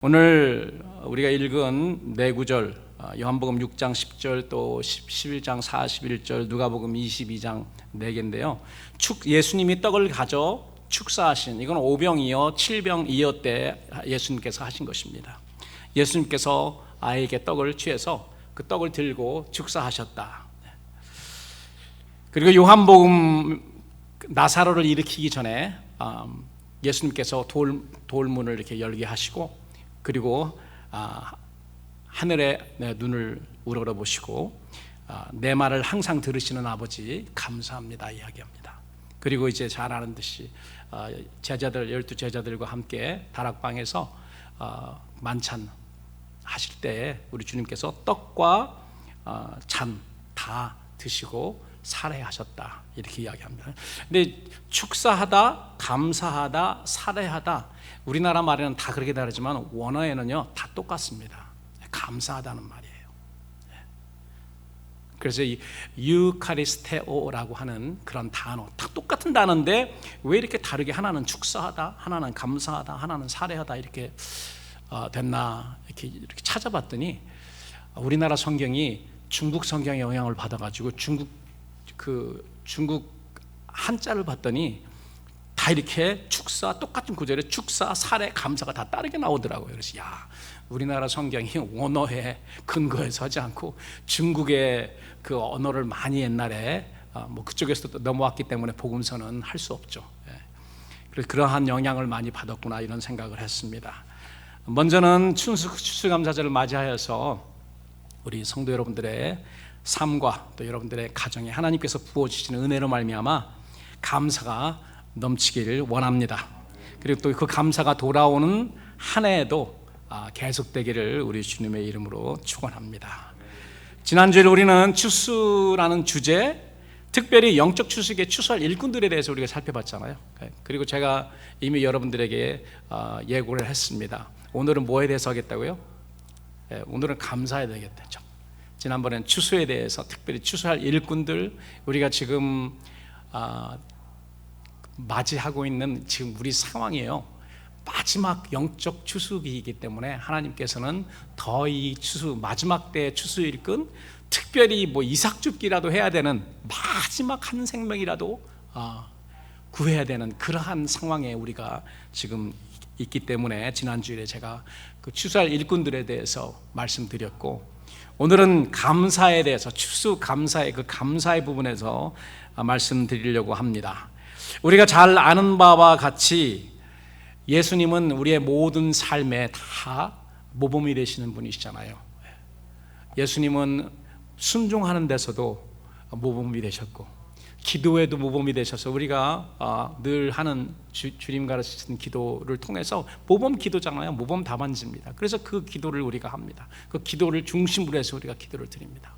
오늘 우리가 읽은 네 구절, 요한복음 6장 10절 또 11장 41절, 누가복음 22장 4개인데요. 예수님이 떡을 가져 축사하신, 이건 5병이요 7병이어 때 예수님께서 하신 것입니다. 예수님께서 아이에게 떡을 취해서 그 떡을 들고 축사하셨다. 그리고 요한복음 나사로를 일으키기 전에 예수님께서 돌문을 이렇게 열게 하시고, 그리고 하늘에 내 눈을 우러러보시고 내 말을 항상 들으시는 아버지 감사합니다 이야기합니다. 그리고 이제 잘 아는 듯이 제자들 12제자들과 함께 다락방에서 만찬 하실 때 우리 주님께서 떡과 잔 다 드시고 살해하셨다 이렇게 이야기합니다. 근데 축사하다, 감사하다, 살해하다, 우리나라 말에는 다 그렇게 다르지만 원어에는요 다 똑같습니다. 감사하다는 말이에요. 그래서 이 유카리스테오라고 하는 그런 단어, 다 똑같은 단어인데 왜 이렇게 다르게, 하나는 축사하다, 하나는 감사하다, 하나는 살해하다 이렇게 됐나 이렇게 찾아봤더니, 우리나라 성경이 중국 성경의 영향을 받아가지고 중국 한자를 봤더니 다 이렇게 축사, 똑같은 구절에 축사, 살해, 감사가 다 다르게 나오더라고요. 그래서 우리나라 성경이 원어에 근거해서 하지 않고 중국의 그 언어를 많이 옛날에 그쪽에서 넘어왔기 때문에 복음서는 할 수 없죠. 그래서 그러한 영향을 많이 받았구나 이런 생각을 했습니다. 먼저는 추수감사절을 맞이하여서 우리 성도 여러분들의 삶과 또 여러분들의 가정에 하나님께서 부어주시는 은혜로 말미암아 감사가 넘치기를 원합니다. 그리고 또 그 감사가 돌아오는 한 해에도 계속되기를 우리 주님의 이름으로 축원합니다. 지난주에 우리는 추수라는 주제, 특별히 영적 추수에 추수할 일꾼들에 대해서 우리가 살펴봤잖아요. 그리고 제가 이미 여러분들에게 예고를 했습니다. 오늘은 뭐에 대해서 하겠다고요? 오늘은 감사에 되겠죠. 지난번에는 추수에 대해서, 특별히 추수할 일꾼들, 우리가 지금 맞이하고 있는 지금 우리 상황이에요. 마지막 영적 추수기이기 때문에 하나님께서는 더 이 추수, 마지막 때 추수 일꾼, 특별히 이삭 줍기라도 해야 되는, 마지막 한 생명이라도 구해야 되는 그러한 상황에 우리가 지금 있기 때문에 지난주에 제가 그 추수할 일꾼들에 대해서 말씀드렸고, 오늘은 감사에 대해서, 추수 감사의 그 감사의 부분에서 말씀드리려고 합니다. 우리가 잘 아는 바와 같이 예수님은 우리의 모든 삶에 다 모범이 되시는 분이시잖아요. 예수님은 순종하는 데서도 모범이 되셨고, 기도에도 모범이 되셔서 우리가 늘 하는 주님 가르치신 기도를 통해서, 모범 기도잖아요. 모범 답안지입니다. 그래서 그 기도를 우리가 합니다. 그 기도를 중심으로 해서 우리가 기도를 드립니다.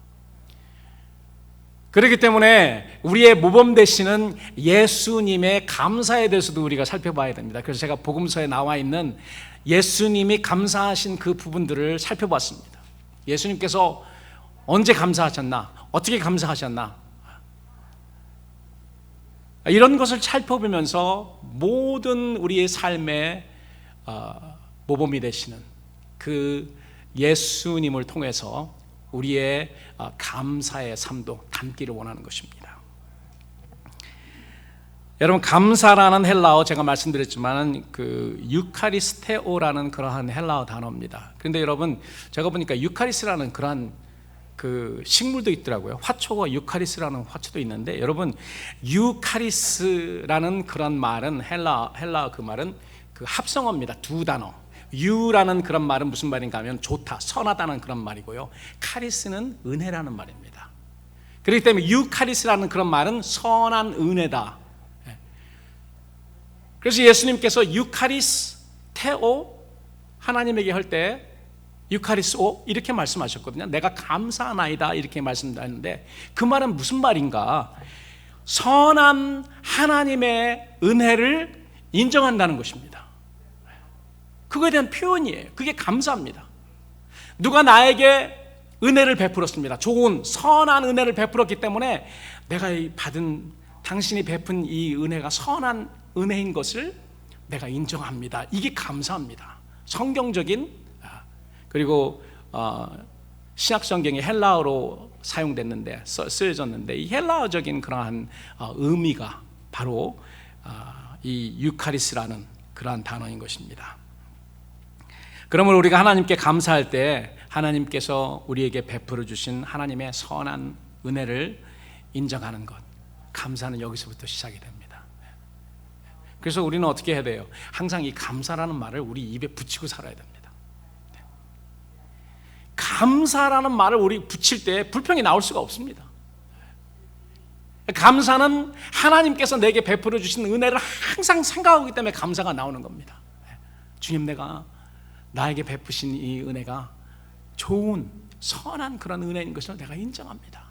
그렇기 때문에 우리의 모범 되시는 예수님의 감사에 대해서도 우리가 살펴봐야 됩니다. 그래서 제가 복음서에 나와 있는 예수님이 감사하신 그 부분들을 살펴봤습니다. 예수님께서 언제 감사하셨나, 어떻게 감사하셨나, 이런 것을 살펴보면서 모든 우리의 삶에 모범이 되시는 그 예수님을 통해서 우리의 감사의 삶도 담기를 원하는 것입니다. 여러분, 감사라는 헬라어, 제가 말씀드렸지만 그 유카리스테오라는 그러한 헬라어 단어입니다. 그런데 여러분, 제가 보니까 유카리스라는 그러한 그 식물도 있더라고요. 화초와 유카리스라는 화초도 있는데, 여러분, 유카리스라는 그런 말은 헬라 그 말은 그 합성어입니다. 두 단어. 유라는 그런 말은 무슨 말인가 하면 좋다, 선하다는 그런 말이고요. 카리스는 은혜라는 말입니다. 그렇기 때문에 유카리스라는 그런 말은 선한 은혜다. 그래서 예수님께서 유카리스 테오, 하나님에게 할 때 유카리스오 이렇게 말씀하셨거든요. 내가 감사하나이다 이렇게 말씀하셨는데, 그 말은 무슨 말인가? 선한 하나님의 은혜를 인정한다는 것입니다. 그거에 대한 표현이에요. 그게 감사합니다. 누가 나에게 은혜를 베풀었습니다. 좋은 선한 은혜를 베풀었기 때문에 내가 받은, 당신이 베푼 이 은혜가 선한 은혜인 것을 내가 인정합니다. 이게 감사합니다. 성경적인, 그리고 신약 성경이 헬라어로 사용됐는데, 쓰여졌는데, 이 헬라어적인 그러한 의미가 바로 이 유카리스라는 그러한 단어인 것입니다. 그러면 우리가 하나님께 감사할 때 하나님께서 우리에게 베풀어 주신 하나님의 선한 은혜를 인정하는 것, 감사는 여기서부터 시작이 됩니다. 그래서 우리는 어떻게 해야 돼요? 항상 이 감사라는 말을 우리 입에 붙이고 살아야 됩니다. 감사라는 말을 우리 붙일 때 불평이 나올 수가 없습니다. 감사는 하나님께서 내게 베풀어 주신 은혜를 항상 생각하기 때문에 감사가 나오는 겁니다. 주님, 내가 나에게 베푸신 이 은혜가 좋은 선한 그런 은혜인 것을 내가 인정합니다.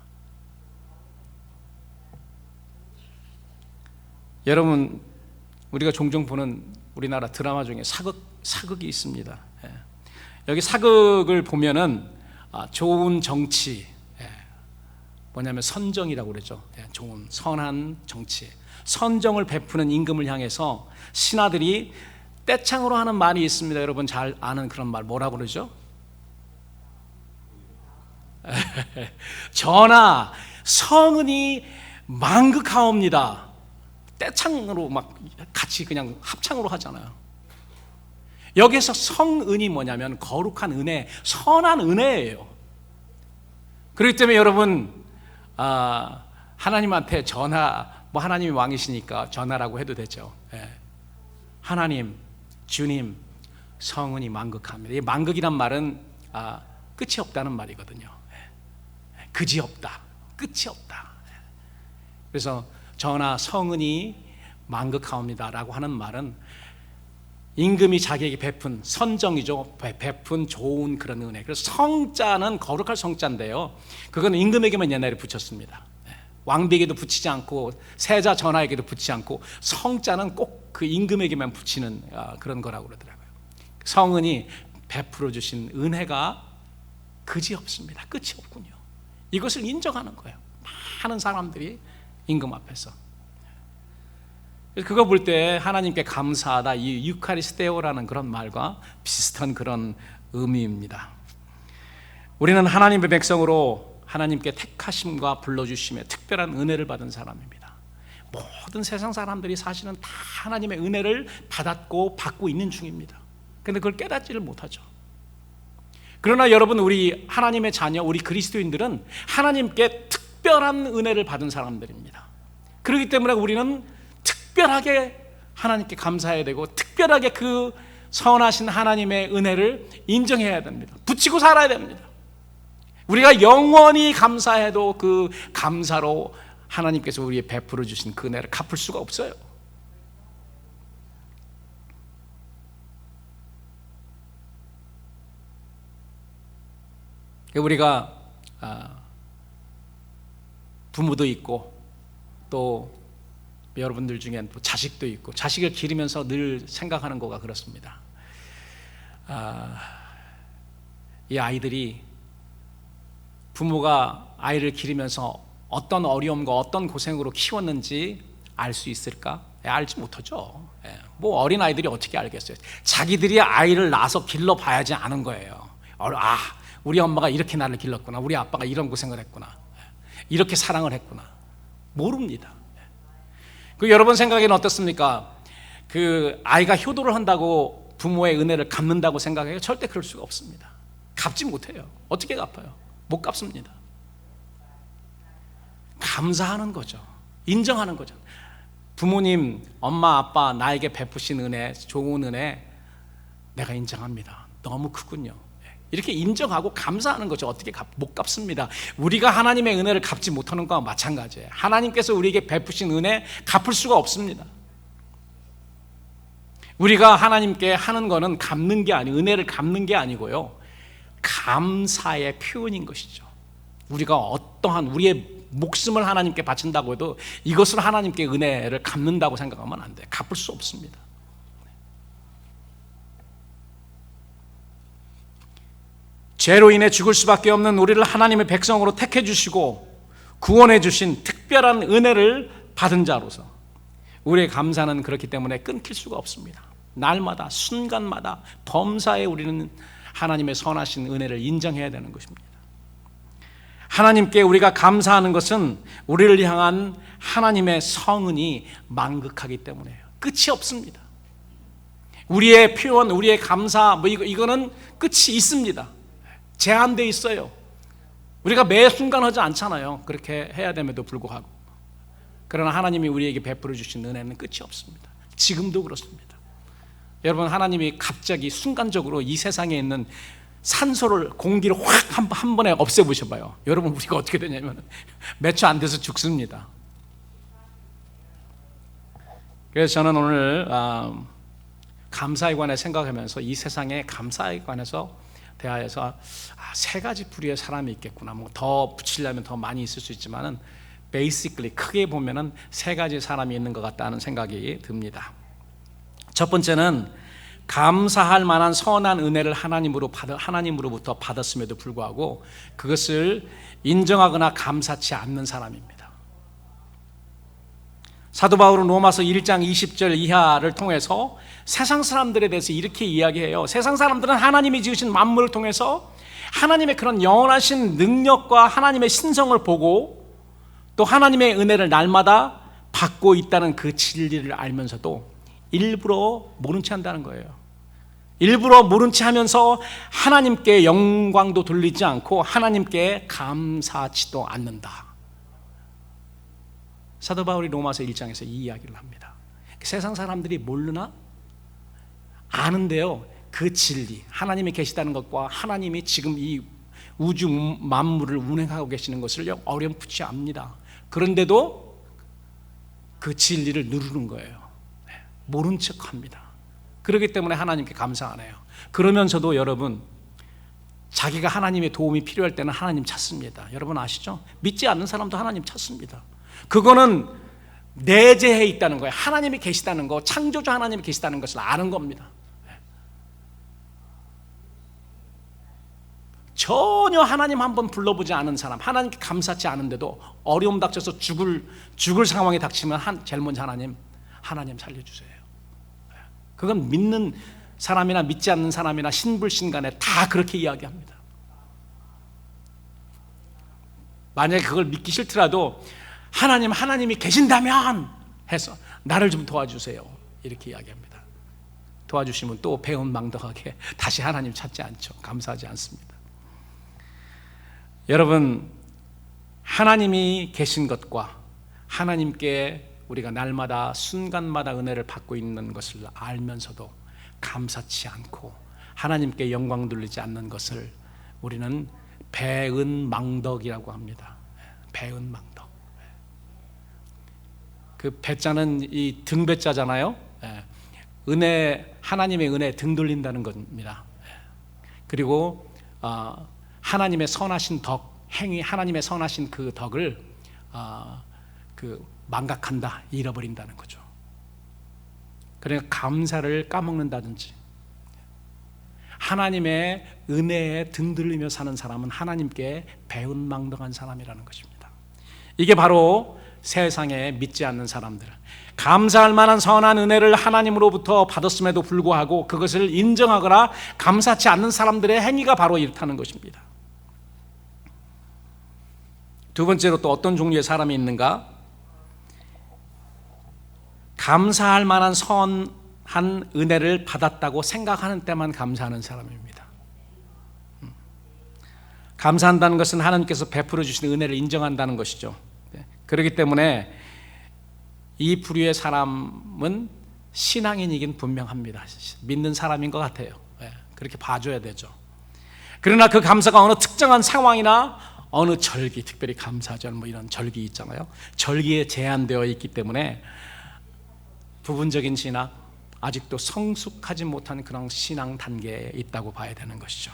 여러분, 우리가 종종 보는 우리나라 드라마 중에 사극이 있습니다. 여기 사극을 보면은 좋은 정치, 뭐냐면 선정이라고 그러죠. 좋은 선한 정치, 선정을 베푸는 임금을 향해서 신하들이 떼창으로 하는 말이 있습니다. 여러분 잘 아는 그런 말 뭐라고 그러죠? 전하, 성은이 만극하옵니다. 떼창으로 막 같이 그냥 합창으로 하잖아요. 여기서 성은이 뭐냐면 거룩한 은혜, 선한 은혜예요. 그렇기 때문에 여러분, 하나님한테 전하, 뭐 하나님이 왕이시니까 전하라고 해도 되죠. 하나님, 주님, 성은이 만극합니다. 이 만극이란 말은 끝이 없다는 말이거든요. 그지 없다, 끝이 없다. 그래서 전하, 성은이 만극하옵니다라고 하는 말은 임금이 자기에게 베푼 선정이죠. 베푼 좋은 그런 은혜. 그래서 성자는 거룩할 성자인데요, 그건 임금에게만 옛날에 붙였습니다. 왕비에게도 붙이지 않고 세자 전하에게도 붙이지 않고 성자는 꼭 그 임금에게만 붙이는 그런 거라고 그러더라고요. 성은이 베풀어 주신 은혜가 그지 없습니다. 끝이 없군요. 이것을 인정하는 거예요, 많은 사람들이 임금 앞에서. 그거 볼 때 하나님께 감사하다, 이 유카리스테오라는 그런 말과 비슷한 그런 의미입니다. 우리는 하나님의 백성으로 하나님께 택하심과 불러주심에 특별한 은혜를 받은 사람입니다. 모든 세상 사람들이 사실은 다 하나님의 은혜를 받았고 받고 있는 중입니다. 그런데 그걸 깨닫지를 못하죠. 그러나 여러분, 우리 하나님의 자녀, 우리 그리스도인들은 하나님께 특별한 은혜를 받은 사람들입니다. 그렇기 때문에 우리는 특별하게 하나님께 감사해야 되고, 특별하게 그 선하신 하나님의 은혜를 인정해야 됩니다. 붙이고 살아야 됩니다. 우리가 영원히 감사해도 그 감사로 하나님께서 우리에 베풀어 주신 그 은혜를 갚을 수가 없어요. 우리가 부모도 있고 또 여러분들 중엔 또 자식도 있고, 자식을 기르면서 늘 생각하는 거가 그렇습니다. 이 아이들이, 부모가 아이를 기르면서 어떤 어려움과 어떤 고생으로 키웠는지 알 수 있을까? 알지 못하죠. 뭐 어린 아이들이 어떻게 알겠어요? 자기들이 아이를 낳아서 길러봐야지 아는 거예요. 우리 엄마가 이렇게 나를 길렀구나, 우리 아빠가 이런 고생을 했구나, 이렇게 사랑을 했구나. 모릅니다. 그 여러분 생각에는 어떻습니까? 그 아이가 효도를 한다고 부모의 은혜를 갚는다고 생각해요? 절대 그럴 수가 없습니다. 갚지 못해요. 어떻게 갚아요? 못 갚습니다. 감사하는 거죠. 인정하는 거죠. 부모님, 엄마, 아빠 나에게 베푸신 은혜, 좋은 은혜 내가 인정합니다. 너무 크군요. 이렇게 인정하고 감사하는 거죠. 어떻게 못 갚습니다. 우리가 하나님의 은혜를 갚지 못하는 것과 마찬가지예요. 하나님께서 우리에게 베푸신 은혜 갚을 수가 없습니다. 우리가 하나님께 하는 거는 갚는 게 아니고, 은혜를 갚는 게 아니고요, 감사의 표현인 것이죠. 우리가 어떠한 우리의 목숨을 하나님께 바친다고 해도 이것을 하나님께 은혜를 갚는다고 생각하면 안 돼요. 갚을 수 없습니다. 죄로 인해 죽을 수밖에 없는 우리를 하나님의 백성으로 택해 주시고 구원해 주신 특별한 은혜를 받은 자로서 우리의 감사는 그렇기 때문에 끊길 수가 없습니다. 날마다 순간마다 범사에 우리는 하나님의 선하신 은혜를 인정해야 되는 것입니다. 하나님께 우리가 감사하는 것은 우리를 향한 하나님의 성은이 만극하기 때문에요. 끝이 없습니다. 우리의 표현, 우리의 감사, 이거는 끝이 있습니다. 제한되어 있어요. 우리가 매 순간 하지 않잖아요. 그렇게 해야 됨에도 불구하고. 그러나 하나님이 우리에게 베풀어 주신 은혜는 끝이 없습니다. 지금도 그렇습니다. 여러분, 하나님이 갑자기 순간적으로 이 세상에 있는 산소를, 공기를 확 한 번에 없애보셔봐요. 여러분, 우리가 어떻게 되냐면 몇 초 안 돼서 죽습니다. 그래서 저는 오늘 감사에 관해 생각하면서 이 세상의 감사에 관해서 대하여서 세 가지 부류의 사람이 있겠구나. 뭐 더 붙이려면 더 많이 있을 수 있지만은 basically 크게 보면은 세 가지 사람이 있는 것 같다는 생각이 듭니다. 첫 번째는 감사할 만한 선한 은혜를 하나님으로부터 받았음에도 불구하고 그것을 인정하거나 감사치 않는 사람입니다. 사도 바울은 로마서 1장 20절 이하를 통해서 세상 사람들에 대해서 이렇게 이야기해요. 세상 사람들은 하나님이 지으신 만물을 통해서 하나님의 그런 영원하신 능력과 하나님의 신성을 보고 또 하나님의 은혜를 날마다 받고 있다는 그 진리를 알면서도 일부러 모른 채 한다는 거예요. 일부러 모른 채 하면서 하나님께 영광도 돌리지 않고 하나님께 감사하지도 않는다. 사도 바울이 로마서 1장에서 이 이야기를 합니다. 세상 사람들이 모르나? 아는데요, 그 진리, 하나님이 계시다는 것과 하나님이 지금 이 우주 만물을 운행하고 계시는 것을 어렴풋이 압니다. 그런데도 그 진리를 누르는 거예요. 모른 척합니다. 그렇기 때문에 하나님께 감사 안 해요. 그러면서도 여러분, 자기가 하나님의 도움이 필요할 때는 하나님 찾습니다. 여러분 아시죠? 믿지 않는 사람도 하나님 찾습니다. 그거는 내재해 있다는 거예요. 하나님이 계시다는 거, 창조주 하나님이 계시다는 것을 아는 겁니다. 전혀 하나님 한번 불러보지 않은 사람, 하나님께 감사치 않은데도 어려움 닥쳐서 죽을 상황이 닥치면 제일 먼저 하나님 살려주세요. 그건 믿는 사람이나 믿지 않는 사람이나 신불신간에 다 그렇게 이야기합니다. 만약에 그걸 믿기 싫더라도 하나님이 계신다면 해서 나를 좀 도와주세요, 이렇게 이야기합니다. 도와주시면 또 배은망덕하게 다시 하나님 찾지 않죠. 감사하지 않습니다. 여러분, 하나님이 계신 것과 하나님께 우리가 날마다 순간마다 은혜를 받고 있는 것을 알면서도 감사치 않고 하나님께 영광 돌리지 않는 것을 우리는 배은망덕이라고 합니다. 배은망덕. 그 배자는 이 등배자잖아요. 은혜, 하나님의 은혜 등 돌린다는 겁니다. 그리고 하나님의 선하신 덕, 행위, 하나님의 선하신 그 덕을 망각한다, 잃어버린다는 거죠. 그러니까 감사를 까먹는다든지 하나님의 은혜에 등들리며 사는 사람은 하나님께 배은망덕한 사람이라는 것입니다. 이게 바로 세상에 믿지 않는 사람들, 감사할 만한 선한 은혜를 하나님으로부터 받았음에도 불구하고 그것을 인정하거나 감사치 않는 사람들의 행위가 바로 이렇다는 것입니다. 두 번째로 또 어떤 종류의 사람이 있는가? 감사할 만한 선한 은혜를 받았다고 생각하는 때만 감사하는 사람입니다. 감사한다는 것은 하나님께서 베풀어 주신 은혜를 인정한다는 것이죠. 그렇기 때문에 이 부류의 사람은 신앙인이긴 분명합니다. 믿는 사람인 것 같아요. 그렇게 봐줘야 되죠. 그러나 그 감사가 어느 특정한 상황이나 어느 절기, 특별히 감사절 이런 절기 있잖아요. 절기에 제한되어 있기 때문에 부분적인 신앙, 아직도 성숙하지 못한 그런 신앙 단계에 있다고 봐야 되는 것이죠.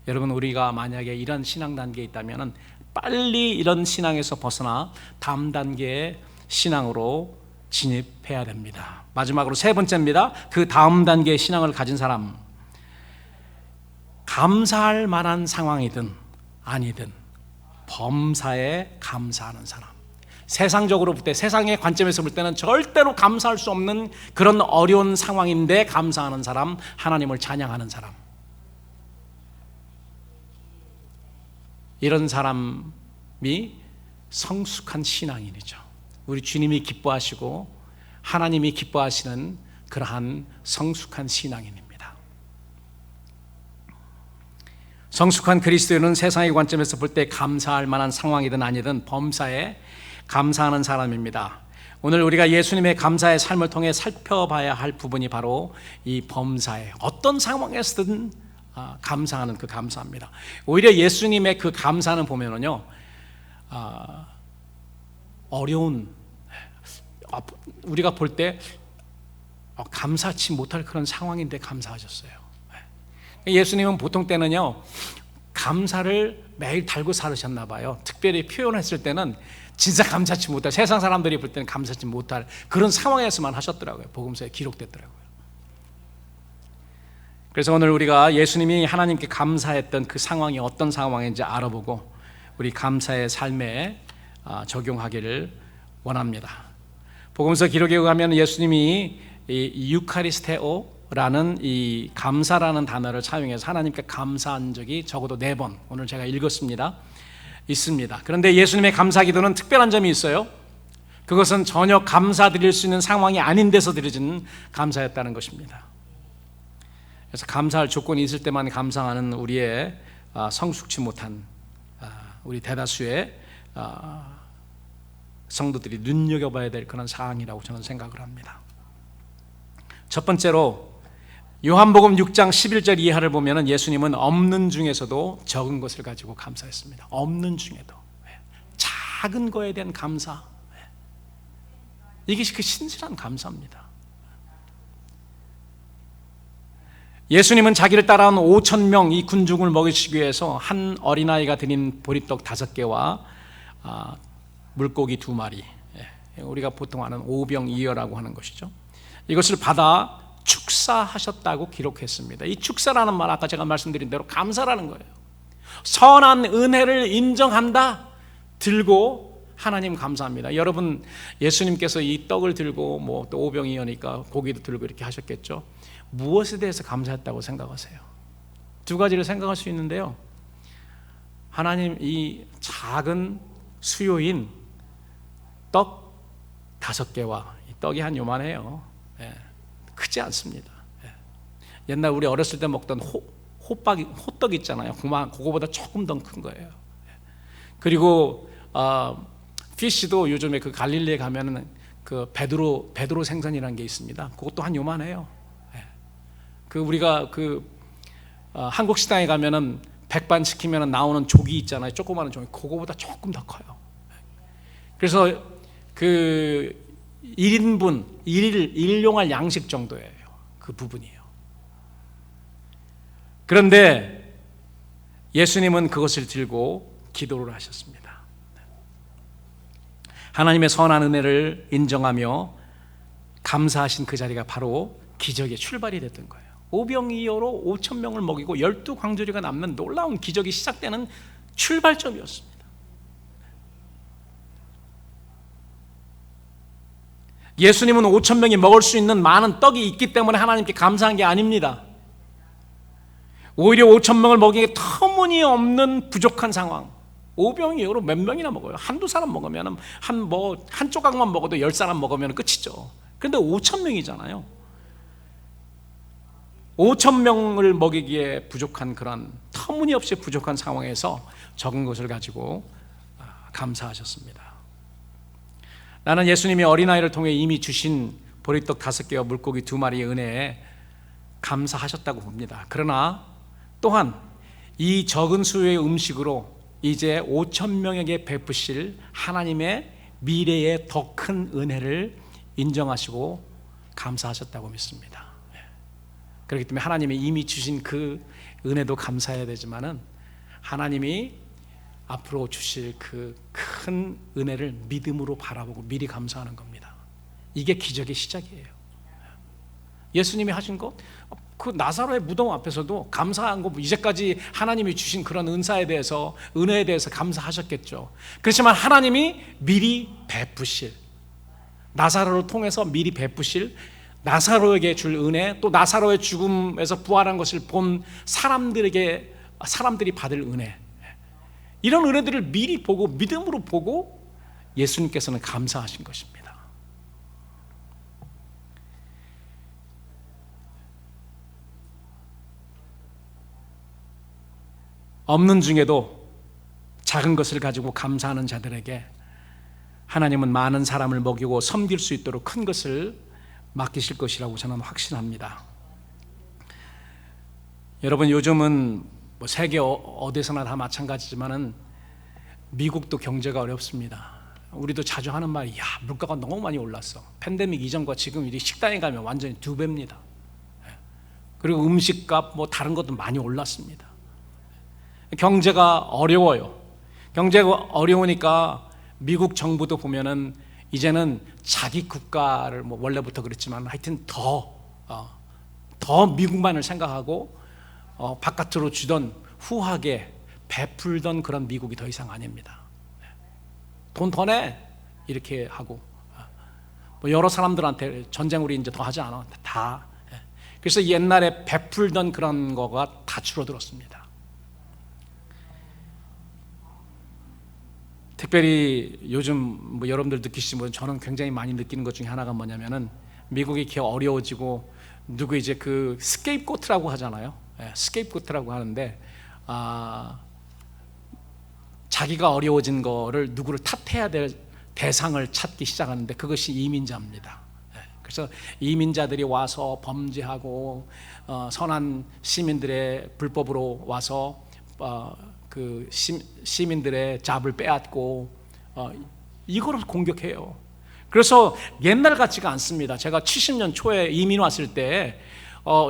여러분, 우리가 만약에 이런 신앙 단계에 있다면 빨리 이런 신앙에서 벗어나 다음 단계의 신앙으로 진입해야 됩니다. 마지막으로 세 번째입니다. 그 다음 단계의 신앙을 가진 사람, 감사할 만한 상황이든 아니든 범사에 감사하는 사람, 세상적으로 볼 때, 세상의 관점에서 볼 때는 절대로 감사할 수 없는 그런 어려운 상황인데 감사하는 사람, 하나님을 찬양하는 사람, 이런 사람이 성숙한 신앙인이죠. 우리 주님이 기뻐하시고 하나님이 기뻐하시는 그러한 성숙한 신앙인입니다. 성숙한 그리스도인은 세상의 관점에서 볼 때 감사할 만한 상황이든 아니든 범사에 감사하는 사람입니다. 오늘 우리가 예수님의 감사의 삶을 통해 살펴봐야 할 부분이 바로 이 범사에, 어떤 상황에서든 감사하는 그 감사입니다. 오히려 예수님의 그 감사는 보면은요, 어려운, 우리가 볼 때 감사치 못할 그런 상황인데 감사하셨어요. 예수님은 보통 때는요, 감사를 매일 달고 살으셨나 봐요. 특별히 표현했을 때는 진짜 감사치 못할, 세상 사람들이 볼 때는 감사치 못할 그런 상황에서만 하셨더라고요. 복음서에 기록됐더라고요. 그래서 오늘 우리가 예수님이 하나님께 감사했던 그 상황이 어떤 상황인지 알아보고 우리 감사의 삶에 적용하기를 원합니다. 복음서 기록에 의하면 예수님이 이 유카리스테오라는 이 감사라는 단어를 사용해서 하나님께 감사한 적이 적어도 4번, 오늘 제가 읽었습니다, 있습니다. 그런데 예수님의 감사 기도는 특별한 점이 있어요. 그것은 전혀 감사드릴 수 있는 상황이 아닌 데서 드려지는 감사였다는 것입니다. 그래서 감사할 조건이 있을 때만 감사하는 우리의 성숙치 못한 우리 대다수의 성도들이 눈여겨봐야 될 그런 사항이라고 저는 생각을 합니다. 첫 번째로 요한복음 6장 11절 이하를 보면 예수님은 없는 중에서도 적은 것을 가지고 감사했습니다. 없는 중에도 작은 거에 대한 감사, 이게 그 신실한 감사입니다. 예수님은 자기를 따라온 5,000명 이 군중을 먹이시기 위해서 한 어린아이가 드린 보리떡 5개와 물고기 2마리, 우리가 보통 아는 오병이어라고 하는 것이죠, 이것을 받아 축사하셨다고 기록했습니다. 이 축사라는 말, 아까 제가 말씀드린 대로 감사라는 거예요. 선한 은혜를 인정한다, 들고 하나님 감사합니다. 여러분, 예수님께서 이 떡을 들고 또 오병이어니까 고기도 들고 이렇게 하셨겠죠. 무엇에 대해서 감사했다고 생각하세요? 두 가지를 생각할 수 있는데요, 하나님, 이 작은 수요인 떡 5개와 이 떡이 한 요만해요. 크지 않습니다. 옛날 우리 어렸을 때 먹던 호떡 있잖아요. 그거보다 조금 더 큰 거예요. 그리고 피쉬도 요즘에 그 갈릴리에 가면은 그 베드로 생선이라는 게 있습니다. 그것도 한 요만해요. 그 우리가 한국 식당에 가면은 백반 시키면 나오는 조기 있잖아요. 조그마한 조기, 그거보다 조금 더 커요. 그래서 그 1인분, 일용할 양식 정도예요. 그 부분이에요. 그런데 예수님은 그것을 들고 기도를 하셨습니다. 하나님의 선한 은혜를 인정하며 감사하신 그 자리가 바로 기적의 출발이 됐던 거예요. 오병이어로 5,000명을 먹이고 12광주리가 남는 놀라운 기적이 시작되는 출발점이었습니다. 예수님은 5,000명이 먹을 수 있는 많은 떡이 있기 때문에 하나님께 감사한 게 아닙니다. 오히려 5,000명을 먹이기에 터무니없는 부족한 상황, 오병이어로 몇 명이나 먹어요? 한두 사람 먹으면 한 조각만 먹어도 10사람 먹으면 끝이죠. 그런데 5,000명이잖아요. 5,000명을 먹이기에 부족한 그런 터무니없이 부족한 상황에서 적은 것을 가지고 감사하셨습니다. 나는 예수님이 어린아이를 통해 이미 주신 보리떡 5개와 물고기 2마리의 은혜에 감사하셨다고 봅니다. 그러나 또한 이 적은 수의 음식으로 이제 5,000명에게 베푸실 하나님의 미래의 더 큰 은혜를 인정하시고 감사하셨다고 믿습니다. 그렇기 때문에 하나님이 이미 주신 그 은혜도 감사해야 되지만은 하나님이 앞으로 주실 그 큰 은혜를 믿음으로 바라보고 미리 감사하는 겁니다. 이게 기적의 시작이에요. 예수님이 하신 것 그 나사로의 무덤 앞에서도 감사한 거, 이제까지 하나님이 주신 그런 은사에 대해서, 은혜에 대해서 감사하셨겠죠. 그렇지만 하나님이 미리 베푸실, 나사로를 통해서 미리 베푸실 나사로에게 줄 은혜, 또 나사로의 죽음에서 부활한 것을 본 사람들이 받을 은혜, 이런 은혜들을 미리 보고 믿음으로 보고 예수님께서는 감사하신 것입니다. 없는 중에도 작은 것을 가지고 감사하는 자들에게 하나님은 많은 사람을 먹이고 섬길 수 있도록 큰 것을 맡기실 것이라고 저는 확신합니다. 여러분, 요즘은 뭐 세계 어디서나 다 마찬가지지만은 미국도 경제가 어렵습니다. 우리도 자주 하는 말이, 야, 물가가 너무 많이 올랐어. 팬데믹 이전과 지금 이 식당에 가면 완전히 2배입니다. 그리고 음식값 뭐 다른 것도 많이 올랐습니다. 경제가 어려워요. 경제가 어려우니까 미국 정부도 보면은 이제는 자기 국가를, 뭐 원래부터 그랬지만 하여튼 더 미국만을 생각하고 바깥으로 주던, 후하게 베풀던 그런 미국이 더 이상 아닙니다. 돈 더 내, 이렇게 하고, 뭐 여러 사람들한테 전쟁 우리 이제 더 하지 않아, 다. 그래서 옛날에 베풀던 그런 거가 다 줄어들었습니다. 특별히 요즘 뭐 여러분들 느끼시면 저는 굉장히 많이 느끼는 것 중에 하나가 뭐냐면은, 미국이 이렇게 어려워지고 누구 이제 그 스케이프고트라고 하잖아요. 스케이프고트라고 하는데, 자기가 어려워진 거를 누구를 탓해야 될 대상을 찾기 시작하는데, 그것이 이민자입니다. 그래서 이민자들이 와서 범죄하고 선한 시민들의 불법으로 와서 그 시민들의 잡을 빼앗고 이거를 공격해요. 그래서 옛날 같지가 않습니다. 제가 70년 초에 이민 왔을 때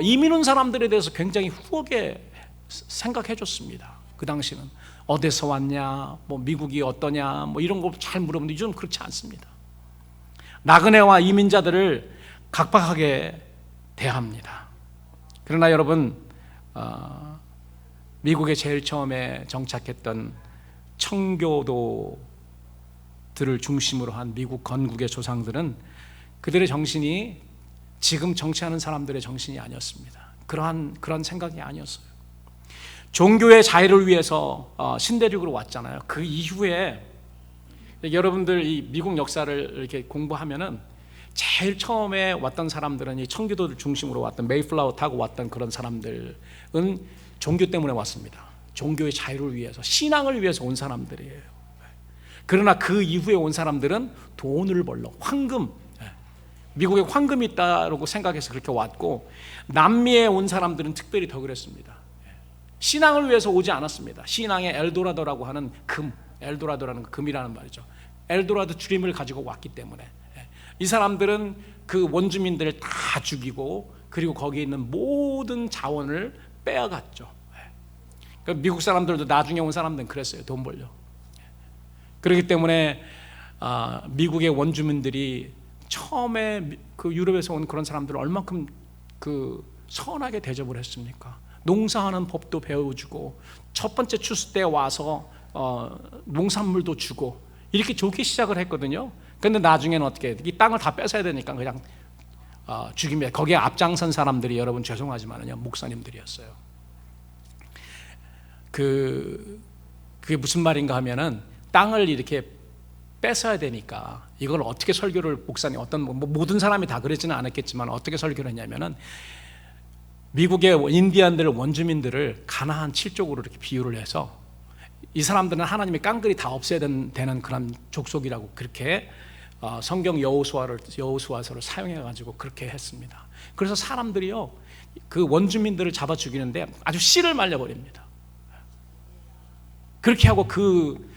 이민 온 사람들에 대해서 굉장히 후하게 생각해 줬습니다. 그 당시는 어디서 왔냐, 뭐 미국이 어떠냐, 뭐 이런 거 잘 물어보는데 요즘 그렇지 않습니다. 나그네와 이민자들을 각박하게 대합니다. 그러나 여러분, 미국에 제일 처음에 정착했던 청교도들을 중심으로 한 미국 건국의 조상들은 그들의 정신이 지금 정치하는 사람들의 정신이 아니었습니다. 그런 생각이 아니었어요. 종교의 자유를 위해서 신대륙으로 왔잖아요. 그 이후에 여러분들 이 미국 역사를 이렇게 공부하면은 제일 처음에 왔던 사람들은 이 청교도를 중심으로 왔던, 메이플라워 타고 왔던 그런 사람들은 종교 때문에 왔습니다. 종교의 자유를 위해서, 신앙을 위해서 온 사람들이에요. 그러나 그 이후에 온 사람들은 돈을 벌러, 황금, 미국에 황금이 있다고 생각해서 그렇게 왔고, 남미에 온 사람들은 특별히 더 그랬습니다. 신앙을 위해서 오지 않았습니다. 신앙의 엘도라도라고 하는 금, 엘도라도라는 금이라는 말이죠. 엘도라도 주림을 가지고 왔기 때문에 이 사람들은 그 원주민들을 다 죽이고, 그리고 거기에 있는 모든 자원을 빼앗갔죠. 그러니까 미국 사람들도 나중에 온 사람들은 그랬어요. 돈 벌려. 그렇기 때문에 미국의 원주민들이 처음에 그 유럽에서 온 그런 사람들을 얼마큼 그 선하게 대접을 했습니까? 농사하는 법도 배워주고, 첫 번째 추수 때 와서 농산물도 주고, 이렇게 좋게 시작을 했거든요. 근데 나중에는 어떻게 해요? 이 땅을 다 뺏어야 되니까 그냥 죽이면, 거기에 앞장선 사람들이, 여러분 죄송하지만요, 목사님들이었어요. 그게 무슨 말인가 하면은, 땅을 이렇게 뺏어야 되니까 이걸 어떻게 설교를, 목사님 모든 사람이 다 그러지는 않았겠지만 어떻게 설교를 했냐면은, 미국의 인디안들, 원주민들을 가나안 7족으로 이렇게 비유를 해서, 이 사람들은 하나님의 깡그리 다 없애야 되는 그런 족속이라고 그렇게 성경 여호수아서를 사용해 가지고 그렇게 했습니다. 그래서 사람들이요, 그 원주민들을 잡아 죽이는데 아주 씨를 말려 버립니다. 그렇게 하고 그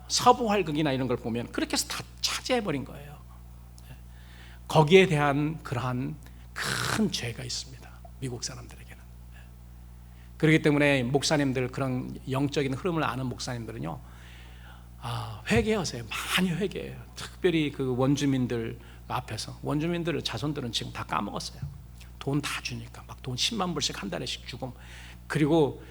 서부 활극이나 이런 걸 보면 그렇게 해서 다 차지해 버린 거예요. 거기에 대한 그러한 큰 죄가 있습니다, 미국 사람들에게는. 그렇기 때문에 목사님들, 그런 영적인 흐름을 아는 목사님들은요, 회개하세요. 많이 회개해요. 특별히 그 원주민들 앞에서. 원주민들의 자손들은 지금 다 까먹었어요. 돈 다 주니까 막 돈 10만 불씩 한 달에씩 주고, 그리고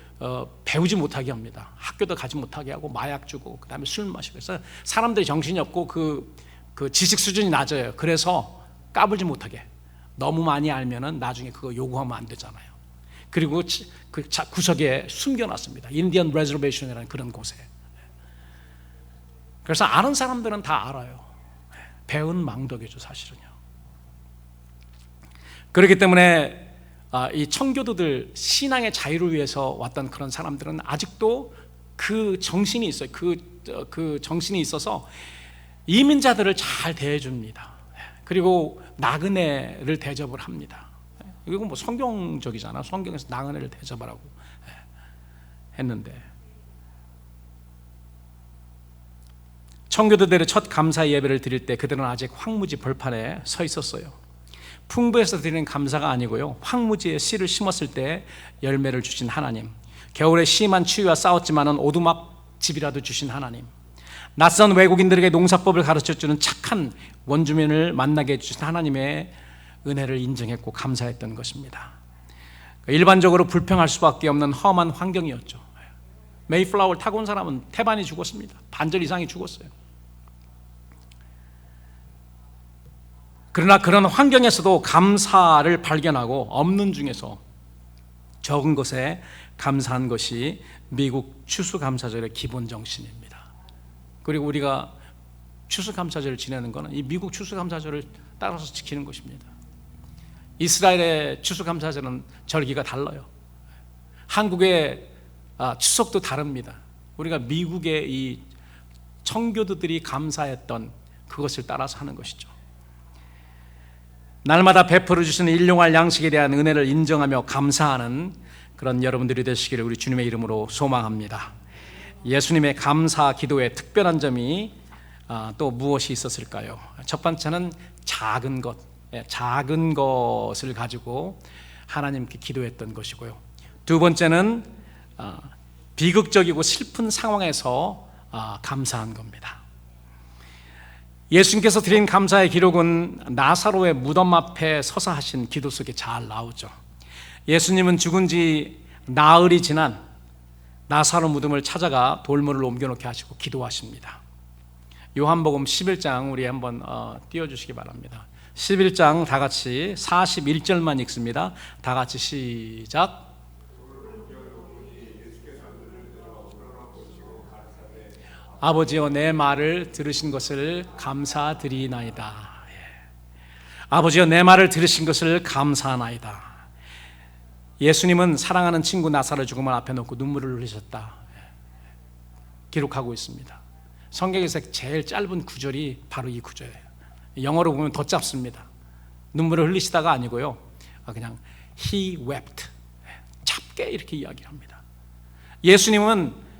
배우지 못하게 합니다. 학교도 가지 못하게 하고 마약 주고 그다음에 술 마시고. 그래서 사람들이 정신이 없고 그 지식 수준이 낮아요. 그래서 까불지 못하게, 너무 많이 알면은 나중에 그거 요구하면 안 되잖아요. 그리고 그 구석에 숨겨놨습니다. 인디언 레저베이션이라는 그런 곳에. 그래서 아는 사람들은 다 알아요. 배은 망덕이죠, 사실은요. 그렇기 때문에 이 청교도들, 신앙의 자유를 위해서 왔던 그런 사람들은 아직도 그 정신이 있어요. 그 정신이 있어서 이민자들을 잘 대해줍니다. 그리고 나그네를 대접을 합니다. 이건 뭐 성경적이잖아. 성경에서 나그네를 대접하라고 했는데, 청교도들의 첫 감사 예배를 드릴 때 그들은 아직 황무지 벌판에 서 있었어요. 풍부해서 드리는 감사가 아니고요, 황무지에 씨를 심었을 때 열매를 주신 하나님, 겨울에 심한 추위와 싸웠지만은 오두막집이라도 주신 하나님, 낯선 외국인들에게 농사법을 가르쳐주는 착한 원주민을 만나게 해주신 하나님의 은혜를 인정했고 감사했던 것입니다. 일반적으로 불평할 수밖에 없는 험한 환경이었죠. 메이플라워를 타고 온 사람은 태반이 죽었습니다. 반절 이상이 죽었어요. 그러나 그런 환경에서도 감사를 발견하고 없는 중에서 적은 것에 감사한 것이 미국 추수감사절의 기본 정신입니다. 그리고 우리가 추수감사절을 지내는 것은 이 미국 추수감사절을 따라서 지키는 것입니다. 이스라엘의 추수감사절은 절기가 달라요. 한국의 추석도 다릅니다. 우리가 미국의 이 청교도들이 감사했던 그것을 따라서 하는 것이죠. 날마다 베풀어 주시는 일용할 양식에 대한 은혜를 인정하며 감사하는 그런 여러분들이 되시기를 우리 주님의 이름으로 소망합니다. 예수님의 감사 기도의 특별한 점이 또 무엇이 있었을까요? 첫 번째는 작은 것을 가지고 하나님께 기도했던 것이고요. 두 번째는 비극적이고 슬픈 상황에서 감사한 겁니다. 예수님께서 드린 감사의 기록은 나사로의 무덤 앞에 서서 하신 기도 속에 잘 나오죠. 예수님은 죽은 지 나흘이 지난 나사로 무덤을 찾아가 돌문을 옮겨놓게 하시고 기도하십니다. 요한복음 11장 우리 한번 띄워주시기 바랍니다. 11장 다 같이 41절만 읽습니다. 다 같이 시작. 아버지여 내 말을 들으신 것을 감사드리나이다. 아버지여 내 말을 들으신 것을 감사하나이다. 예수님은 사랑하는 친구 나사로의 죽음을 앞에 놓고 눈물을 흘리셨다 기록하고 있습니다. 성경에서 제일 짧은 구절이 바로 이 구절이에요. 영어로 보면 더 짧습니다. 눈물을 흘리시다가 아니고요, 그냥 He wept, 짧게 이렇게 이야기합니다. 예수님은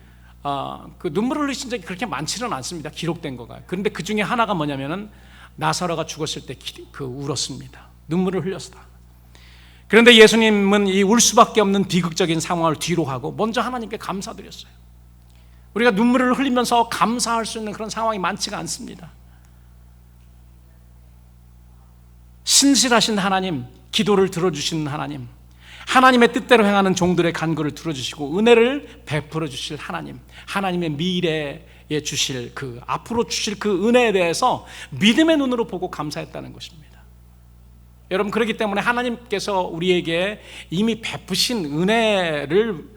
그 눈물을 흘리신 적이 그렇게 많지는 않습니다. 기록된 거가. 그런데 그 중에 하나가 뭐냐면은 나사로가 죽었을 때 울었습니다. 눈물을 흘렸다. 그런데 예수님은 이 울 수밖에 없는 비극적인 상황을 뒤로 하고 먼저 하나님께 감사드렸어요. 우리가 눈물을 흘리면서 감사할 수 있는 그런 상황이 많지가 않습니다. 신실하신 하나님, 기도를 들어주시는 하나님, 하나님의 뜻대로 행하는 종들의 간구를 들어주시고 은혜를 베풀어 주실 하나님, 하나님의 미래에 주실 앞으로 주실 그 은혜에 대해서 믿음의 눈으로 보고 감사했다는 것입니다. 여러분, 그렇기 때문에 하나님께서 우리에게 이미 베푸신 은혜를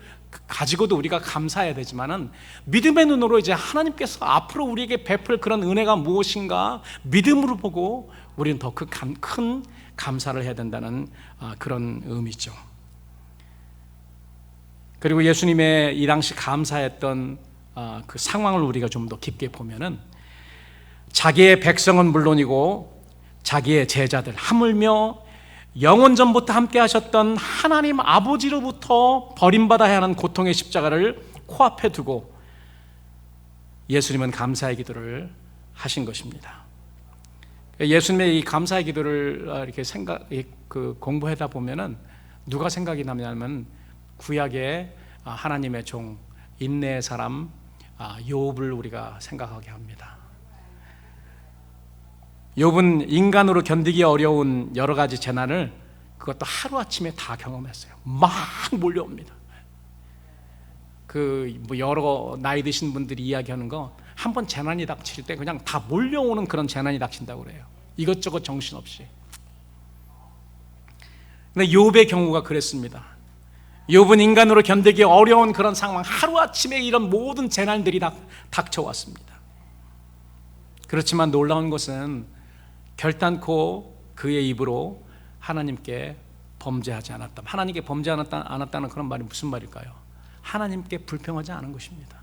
가지고도 우리가 감사해야 되지만은 믿음의 눈으로 이제 하나님께서 앞으로 우리에게 베풀 그런 은혜가 무엇인가 믿음으로 보고 우리는 더 큰 감사를 해야 된다는 그런 의미죠. 그리고 예수님의 이 당시 감사했던 그 상황을 우리가 좀 더 깊게 보면은 자기의 백성은 물론이고 자기의 제자들, 하물며 영원 전부터 함께 하셨던 하나님 아버지로부터 버림받아야 하는 고통의 십자가를 코앞에 두고 예수님은 감사의 기도를 하신 것입니다. 예수님의 이 감사의 기도를 이렇게 공부하다 보면은 누가 생각이 나냐면 구약의 하나님의 종, 인내의 사람 욥을 우리가 생각하게 합니다. 욥은 인간으로 견디기 어려운 여러 가지 재난을 그것도 하루아침에 다 경험했어요. 막 몰려옵니다. 뭐 여러 나이 드신 분들이 이야기하는 거, 한번 재난이 닥칠 때 그냥 다 몰려오는 그런 재난이 닥친다고 그래요. 이것저것 정신없이. 근데 욥의 경우가 그랬습니다. 욥은 인간으로 견디기 어려운 그런 상황, 하루아침에 이런 모든 재난들이 닥쳐왔습니다. 그렇지만 놀라운 것은 결단코 그의 입으로 하나님께 범죄하지 않았다. 하나님께 범죄하지 않았다는 그런 말이 무슨 말일까요? 하나님께 불평하지 않은 것입니다.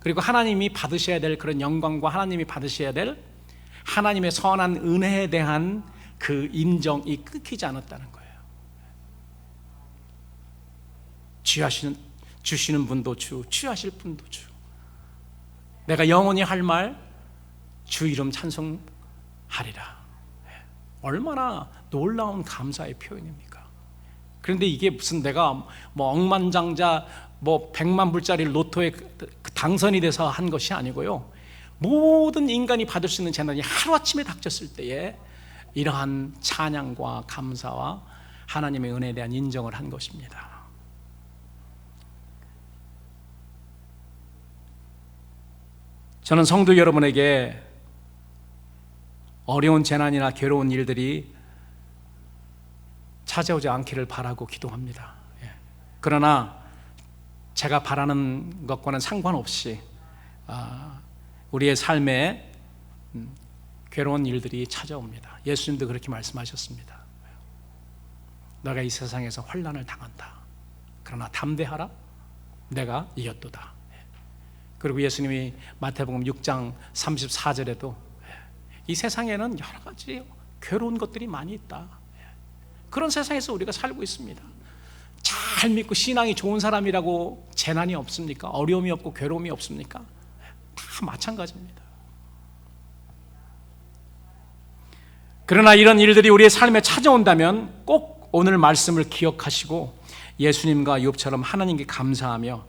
그리고 하나님이 받으셔야 될 그런 영광과 하나님이 받으셔야 될 하나님의 선한 은혜에 대한 그 인정이 끊기지 않았다는 거예요. 주시는 분도 주, 취하실 분도 주. 내가 영원히 할 말, 주 이름 찬송하리라. 얼마나 놀라운 감사의 표현입니까? 그런데 이게 무슨 내가 뭐 억만장자 뭐 100만 불짜리 로또에 당선이 돼서 한 것이 아니고요, 모든 인간이 받을 수 있는 재난이 하루아침에 닥쳤을 때에 이러한 찬양과 감사와 하나님의 은혜에 대한 인정을 한 것입니다. 저는 성도 여러분에게 어려운 재난이나 괴로운 일들이 찾아오지 않기를 바라고 기도합니다. 그러나 제가 바라는 것과는 상관없이 우리의 삶에 괴로운 일들이 찾아옵니다. 예수님도 그렇게 말씀하셨습니다. 너가 이 세상에서 환난을 당한다. 그러나 담대하라. 내가 이겼도다. 그리고 예수님이 마태복음 6장 34절에도 이 세상에는 여러 가지 괴로운 것들이 많이 있다. 그런 세상에서 우리가 살고 있습니다. 잘 믿고 신앙이 좋은 사람이라고 재난이 없습니까? 어려움이 없고 괴로움이 없습니까? 다 마찬가지입니다. 그러나 이런 일들이 우리의 삶에 찾아온다면 꼭 오늘 말씀을 기억하시고 예수님과 욥처럼 하나님께 감사하며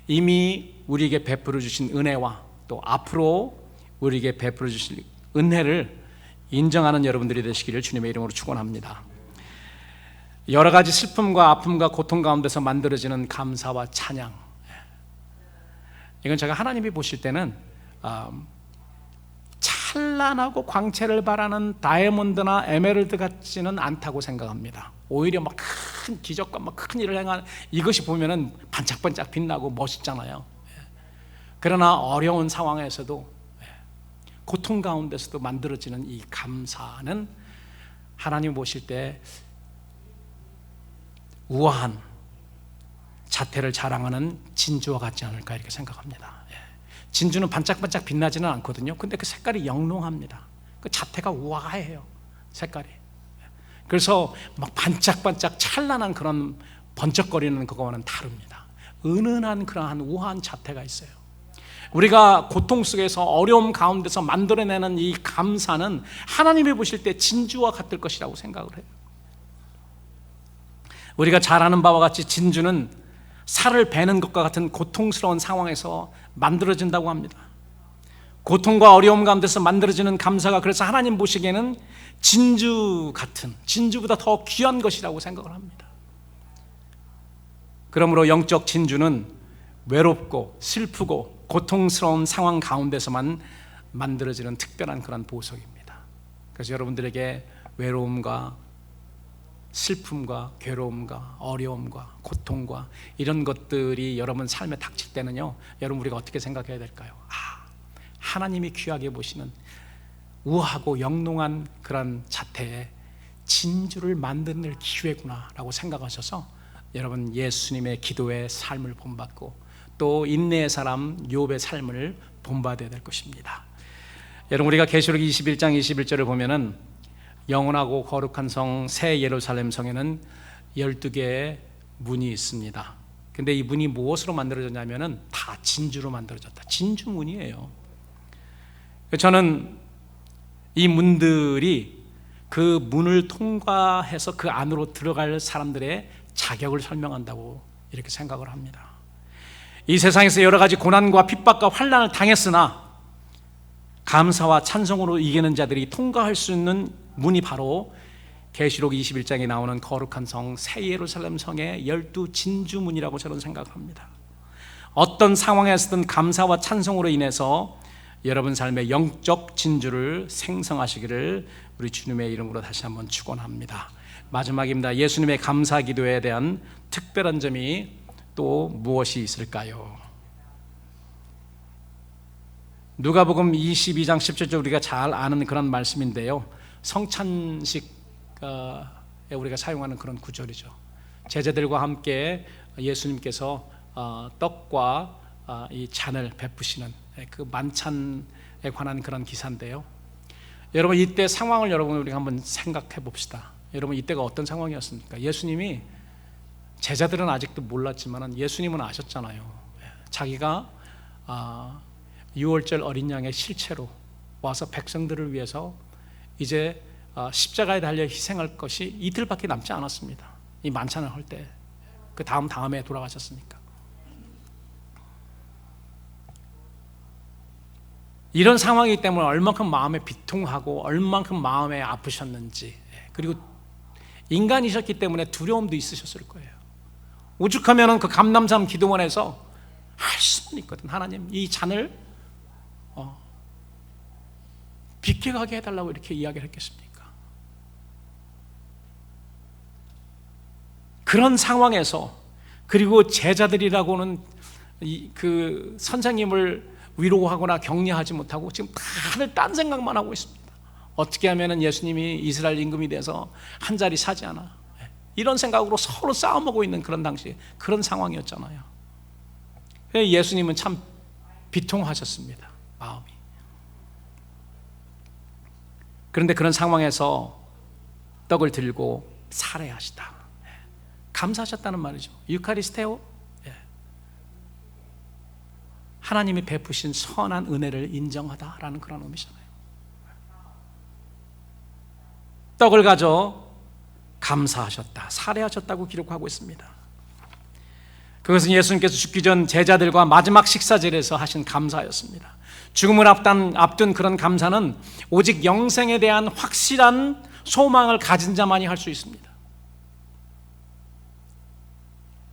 이미 우리에게 베풀어 주신 은혜와 또 앞으로 우리에게 베풀어 주실 은혜를 인정하는 여러분들이 되시기를 주님의 이름으로 축원합니다. 여러 가지 슬픔과 아픔과 고통 가운데서 만들어지는 감사와 찬양, 이건 제가 하나님이 보실 때는 찬란하고 광채를 발하는 다이아몬드나 에메랄드 같지는 않다고 생각합니다. 오히려 막 큰 기적과 막 큰 일을 행한 이것이 보면은 반짝반짝 빛나고 멋있잖아요. 그러나 어려운 상황에서도 고통 가운데서도 만들어지는 이 감사는 하나님 보실 때 우아한 자태를 자랑하는 진주와 같지 않을까 이렇게 생각합니다. 진주는 반짝반짝 빛나지는 않거든요. 근데 그 색깔이 영롱합니다. 그 자태가 우아해요, 색깔이. 그래서 막 반짝반짝 찬란한 그런 번쩍거리는 그거와는 다릅니다. 은은한 그러한 우아한 자태가 있어요. 우리가 고통 속에서 어려움 가운데서 만들어내는 이 감사는 하나님이 보실 때 진주와 같을 것이라고 생각을 해요. 우리가 잘 아는 바와 같이 진주는 살을 베는 것과 같은 고통스러운 상황에서 만들어진다고 합니다. 고통과 어려움 가운데서 만들어지는 감사가 그래서 하나님 보시기에는 진주 같은, 진주보다 더 귀한 것이라고 생각을 합니다. 그러므로 영적 진주는 외롭고 슬프고 고통스러운 상황 가운데서만 만들어지는 특별한 그런 보석입니다. 그래서 여러분들에게 외로움과 슬픔과 괴로움과 어려움과 고통과 이런 것들이 여러분 삶에 닥칠 때는요, 여러분 우리가 어떻게 생각해야 될까요? 하나님이 귀하게 보시는 우아하고 영롱한 그런 자태에 진주를 만드는 기회구나 라고 생각하셔서 여러분 예수님의 기도의 삶을 본받고 또 인내의 사람 욥의 삶을 본받아야 될 것입니다. 여러분 우리가 계시록 21장 21절을 보면은 영원하고 거룩한 성 새 예루살렘 성에는 12개의 문이 있습니다. 근데 이 문이 무엇으로 만들어졌냐면은 다 진주로 만들어졌다. 진주 문이에요. 저는 이 문들이 그 문을 통과해서 그 안으로 들어갈 사람들의 자격을 설명한다고 이렇게 생각을 합니다. 이 세상에서 여러 가지 고난과 핍박과 환난을 당했으나 감사와 찬송으로 이기는 자들이 통과할 수 있는 문이 바로 계시록 21장에 나오는 거룩한 성 새 예루살렘 성의 12 진주문이라고 저는 생각합니다. 어떤 상황에서든 감사와 찬송으로 인해서 여러분 삶의 영적 진주를 생성하시기를 우리 주님의 이름으로 다시 한번 축원합니다. 마지막입니다. 예수님의 감사 기도에 대한 특별한 점이 또 무엇이 있을까요? 누가복음 22장 17절 우리가 잘 아는 그런 말씀인데요. 성찬식에 우리가 사용하는 그런 구절이죠. 제자들과 함께 예수님께서 떡과 이 잔을 베푸시는 그 만찬에 관한 그런 기사인데요. 여러분 이때 상황을 우리가 한번 생각해 봅시다. 여러분 이때가 어떤 상황이었습니까? 예수님이 제자들은 아직도 몰랐지만 예수님은 아셨잖아요. 자기가 유월절 어린 양의 실체로 와서 백성들을 위해서 이제 십자가에 달려 희생할 것이 이틀밖에 남지 않았습니다. 이 만찬을 할 때 그 다음에 돌아가셨으니까. 이런 상황이기 때문에 얼만큼 마음에 비통하고 얼만큼 마음에 아프셨는지, 그리고 인간이셨기 때문에 두려움도 있으셨을 거예요. 오죽하면 그 감람산 기도원에서 할 수는 있거든. 하나님 이 잔을 비켜가게 해달라고 이렇게 이야기를 했겠습니까? 그런 상황에서, 그리고 제자들이라고는 그 선생님을 위로하거나 격려하지 못하고 지금 다들 딴 생각만 하고 있습니다. 어떻게 하면 예수님이 이스라엘 임금이 돼서 한 자리 사지하나, 이런 생각으로 서로 싸움하고 있는 그런 당시 그런 상황이었잖아요. 예수님은 참 비통하셨습니다, 마음이. 그런데 그런 상황에서 떡을 들고 살해하시다, 감사하셨다는 말이죠. 유카리스테오, 하나님이 베푸신 선한 은혜를 인정하다라는 그런 의미잖아요. 떡을 가져 감사하셨다, 살해하셨다고 기록하고 있습니다. 그것은 예수님께서 죽기 전 제자들과 마지막 식사절에서 하신 감사였습니다. 죽음을 앞둔 그런 감사는 오직 영생에 대한 확실한 소망을 가진 자만이 할 수 있습니다.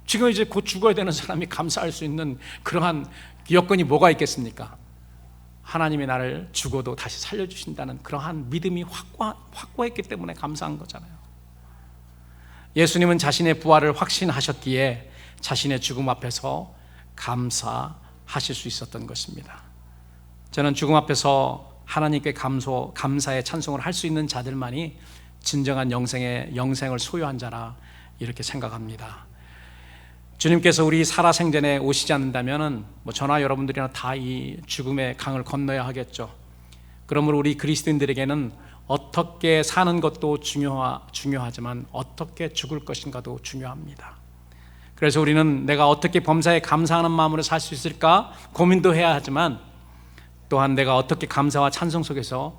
지금 이제 곧 죽어야 되는 사람이 감사할 수 있는 그러한 여건이 뭐가 있겠습니까? 하나님이 나를 죽어도 다시 살려주신다는 그러한 믿음이 확고했기 때문에 감사한 거잖아요. 예수님은 자신의 부활을 확신하셨기에 자신의 죽음 앞에서 감사하실 수 있었던 것입니다. 저는 죽음 앞에서 하나님께 감사의 찬송을 할 수 있는 자들만이 진정한 영생을 소유한 자라 이렇게 생각합니다. 주님께서 우리 살아생전에 오시지 않는다면 저나 여러분들이나 다 이 죽음의 강을 건너야 하겠죠. 그러므로 우리 그리스도인들에게는 어떻게 사는 것도 중요하지만 어떻게 죽을 것인가도 중요합니다. 그래서 우리는 내가 어떻게 범사에 감사하는 마음으로 살 수 있을까 고민도 해야 하지만, 또한 내가 어떻게 감사와 찬송 속에서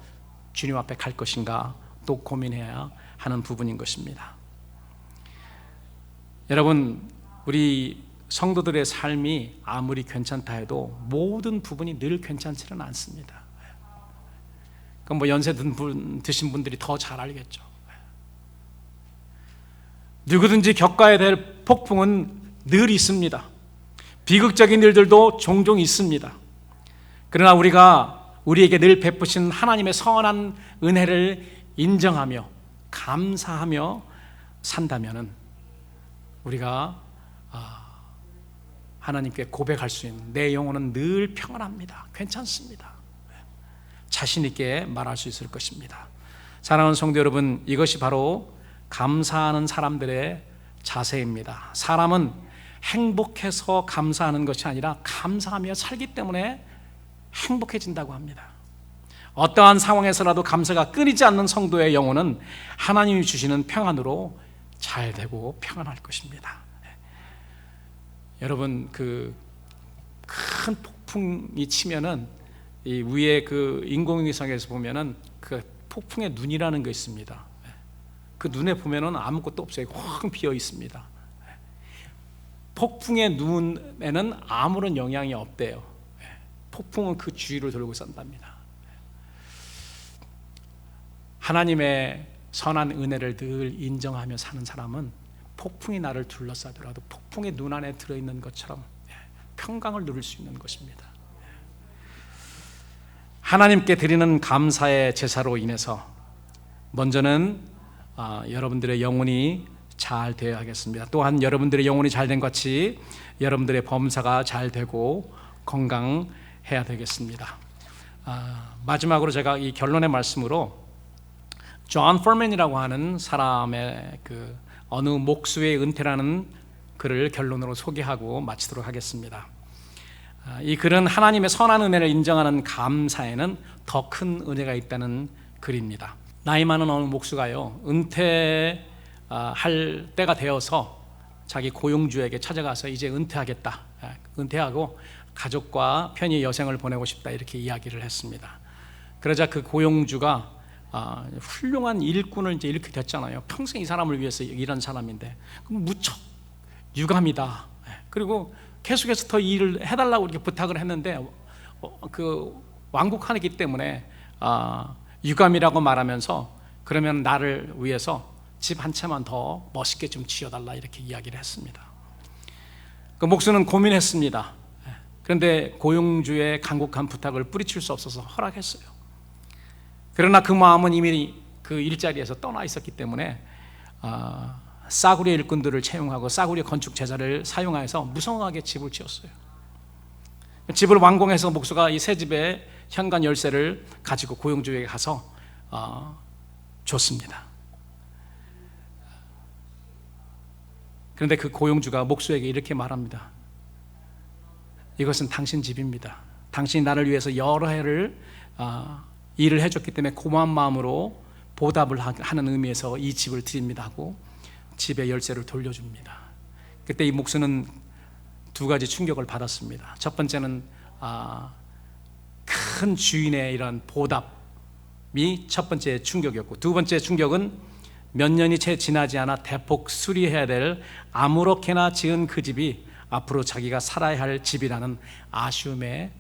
주님 앞에 갈 것인가 또 고민해야 하는 부분인 것입니다. 여러분, 우리 성도들의 삶이 아무리 괜찮다 해도 모든 부분이 늘 괜찮지는 않습니다. 그럼 연세 드신 분들이 더 잘 알겠죠. 누구든지 겪어야 될 폭풍은 늘 있습니다. 비극적인 일들도 종종 있습니다. 그러나 우리에게 늘 베푸신 하나님의 선한 은혜를 인정하며 감사하며 산다면은 우리가 하나님께 고백할 수 있는, 내 영혼은 늘 평안합니다, 괜찮습니다, 자신 있게 말할 수 있을 것입니다. 사랑하는 성도 여러분, 이것이 바로 감사하는 사람들의 자세입니다. 사람은 행복해서 감사하는 것이 아니라 감사하며 살기 때문에 행복해진다고 합니다. 어떠한 상황에서라도 감사가 끊이지 않는 성도의 영혼은 하나님이 주시는 평안으로 잘 되고 평안할 것입니다. 여러분, 그 큰 폭풍이 치면은 이 위에 그 인공위성에서 보면은 그 폭풍의 눈이라는 게 있습니다. 그 눈에 보면은 아무것도 없어요. 확 비어 있습니다. 폭풍의 눈에는 아무런 영향이 없대요. 폭풍은 그 주위를 돌고 산답니다. 하나님의 선한 은혜를 늘 인정하며 사는 사람은 폭풍이 나를 둘러싸더라도 폭풍의 눈 안에 들어있는 것처럼 평강을 누릴 수 있는 것입니다. 하나님께 드리는 감사의 제사로 인해서 먼저는 여러분들의 영혼이 잘 되어야 하겠습니다. 또한 여러분들의 영혼이 잘된 것 같이 여러분들의 범사가 잘 되고 건강해야 되겠습니다. 마지막으로 제가 이 결론의 말씀으로 존 퍼맨이라고 하는 사람의 그 어느 목수의 은퇴라는 글을 결론으로 소개하고 마치도록 하겠습니다. 이 글은 하나님의 선한 은혜를 인정하는 감사에는 더 큰 은혜가 있다는 글입니다. 나이 많은 어느 목수가요, 은퇴할 때가 되어서 자기 고용주에게 찾아가서 이제 은퇴하겠다, 은퇴하고 가족과 편히 여생을 보내고 싶다, 이렇게 이야기를 했습니다. 그러자 그 고용주가 훌륭한 일꾼을 이제 이렇게 됐잖아요. 평생 이 사람을 위해서 일한 사람인데 무척 유감이다. 그리고 계속해서 더 일을 해달라고 이렇게 부탁을 했는데 그 완곡하기 때문에 유감이라고 말하면서 그러면 나를 위해서 집 한 채만 더 멋있게 좀 지어달라, 이렇게 이야기를 했습니다. 그 목수는 고민했습니다. 그런데 고용주의 간곡한 부탁을 뿌리칠 수 없어서 허락했어요. 그러나 그 마음은 이미 그 일자리에서 떠나 있었기 때문에 싸구려 일꾼들을 채용하고 싸구려 건축 제자를 사용해서 무성하게 집을 지었어요. 집을 완공해서 목수가 이 새 집의 현관 열쇠를 가지고 고용주에게 가서 줬습니다. 그런데 그 고용주가 목수에게 이렇게 말합니다. 이것은 당신 집입니다. 당신이 나를 위해서 여러 해를 일을 해줬기 때문에 고마운 마음으로 보답을 하는 의미에서 이 집을 드립니다 하고 집의 열쇠를 돌려줍니다. 그때 이 목수는 두 가지 충격을 받았습니다. 첫 번째는 큰 주인의 이런 보답이 첫 번째 충격이었고, 두 번째 충격은 몇 년이 채 지나지 않아 대폭 수리해야 될 아무렇게나 지은 그 집이 앞으로 자기가 살아야 할 집이라는 아쉬움의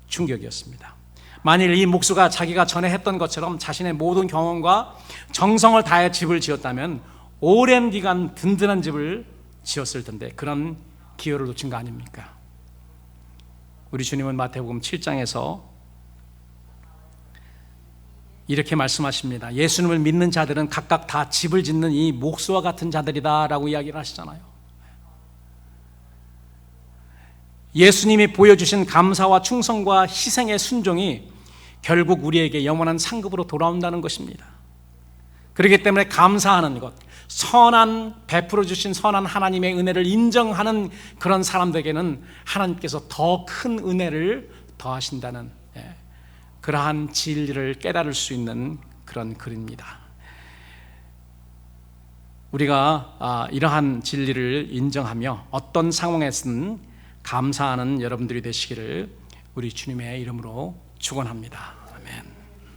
충격이었습니다. 만일 이 목수가 자기가 전에 했던 것처럼 자신의 모든 경험과 정성을 다해 집을 지었다면 오랜 기간 든든한 집을 지었을 텐데 그런 기회를 놓친 거 아닙니까? 우리 주님은 마태복음 7장에서 이렇게 말씀하십니다. 예수님을 믿는 자들은 각각 다 집을 짓는 이 목수와 같은 자들이다 라고 이야기를 하시잖아요. 예수님이 보여주신 감사와 충성과 희생의 순종이 결국 우리에게 영원한 상급으로 돌아온다는 것입니다. 그렇기 때문에 감사하는 것, 베풀어 주신 선한 하나님의 은혜를 인정하는 그런 사람들에게는 하나님께서 더 큰 은혜를 더하신다는 그러한 진리를 깨달을 수 있는 그런 글입니다. 우리가 이러한 진리를 인정하며 어떤 상황에서는 감사하는 여러분들이 되시기를 우리 주님의 이름으로 축원합니다.